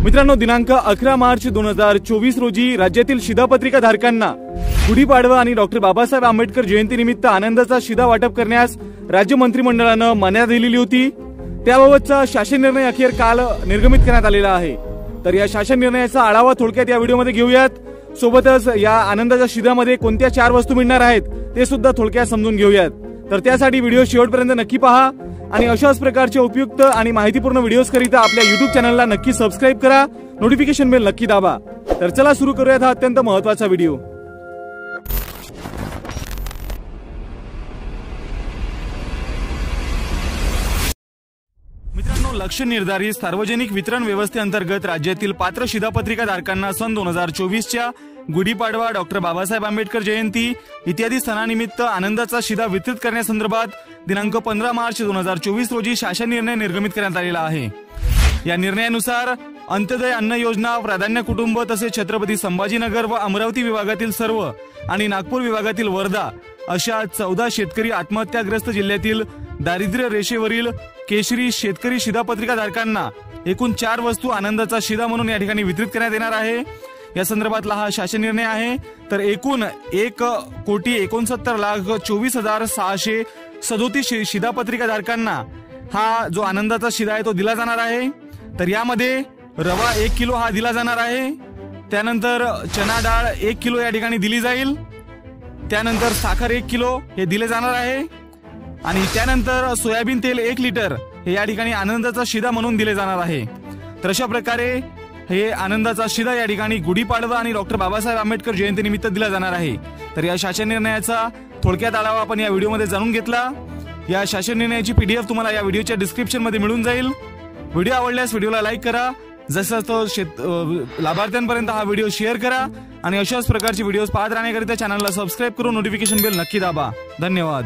मित्रांनो, दिनांक 11 मार्च 2024 रोजी राज्यातील शिधापत्रिका धारकांना गुढीपाडवा आणि डॉक्टर बाबासाहेब आंबेडकर जयंतीनिमित्त आनंदाचा शिधा वाटप करण्यास राज्य मंत्रिमंडळानं मान्यता दिलेली होती। त्याबाबतचा शासन निर्णय अखेर काल निर्गमित करण्यात आलेला आहे। तर या शासन निर्णयाचा आढावा थोडक्यात या व्हिडिओमध्ये घेऊयात। सोबतच या आनंदाच्या शिधामध्ये कोणत्या 4 वस्तू मिळणार आहेत ते सुद्धा थोडक्यात समजून घेऊयात। तर त्यासाठी व्हिडिओ शेवटपर्यंत नक्की पहा आणि अशाच प्रकारचे उपयुक्त आणि माहितीपूर्ण व्हिडिओज करिता आपल्या YouTube चॅनलला नक्की सबस्क्राइब करा, नोटिफिकेशन बेल नक्की दाबा। तर चला सुरू करूयात हा अत्यंत महत्त्वाचा व्हिडिओ। मित्रांनो, लक्ष्य निर्धारित सार्वजनिक वितरण व्यवस्थेअंतर्गत राज्यातील पात्र शिधापत्रिका धारकांना सन 2024च्या गुढीपाडवा, डॉक्टर बाबासाहेब आंबेडकर जयंती इत्यादी सणानिमित्त आनंदाचा शिधा वितरित करण्यासंदर्भात दिनांक 15 मार्च 2024 रोजी शासन निर्णय निर्गमित करण्यात आलेला आहे। या निर्णयानुसार अंत्योदय अन्न योजना, प्राधान्य कुटुंब तसेच छत्रपती संभाजीनगर व अमरावती विभागातील सर्व आणि नागपूर विभागातील वर्धा अशा 14 शेतकरी आत्महत्याग्रस्त जिल्ह्यातील दारिद्र्य रेषेवरील केशरी शेतकरी शिधापत्रिका धारकांना एकूण 4 वस्तू आनंदाचा शिधा म्हणून या ठिकाणी वितरित करण्यात येणार आहे। या संदर्भातला हा शासन निर्णय आहे। तर एकूण 1,24,24,637 शिधापत्रिका धारकांना हा जो आनंदाचा शिधा आहे तो दिला जाणार आहे। तर यामध्ये रवा 1 किलो हा दिला जाणार आहे। त्यानंतर चना डाळ 1 किलो या ठिकाणी दिली जाईल। त्यानंतर साखर 1 किलो हे दिले जाणार आहे आणि त्यानंतर सोयाबीन तेल 1 लिटर हे या ठिकाणी आनंदाचा शिधा म्हणून दिले जाणार आहे। तर अशा प्रकारे हे आनंदाचा शिधा या ठिकाणी गुढीपाडवा आणि डॉक्टर बाबासाहेब आंबेडकर जयंतीनिमित्त दिला जाणार आहे। तर या शासन निर्णयाचा थोडक्यात आढावा आपण या व्हिडिओमध्ये जाणून घेतला। या शासन निर्णयाची PDF तुम्हाला या व्हिडिओच्या डिस्क्रिप्शन मध्ये मिळून जाईल। व्हिडिओ आवडल्यास व्हिडिओला लाईक करा, जसं तो लाभार्थ्यांपर्यंत हा व्हिडिओ शेअर करा आणि अशाच प्रकारचे व्हिडिओज पाहत राहण्याकरिता चॅनलला सबस्क्राइब करून नोटिफिकेशन बेल नक्की दाबा। धन्यवाद।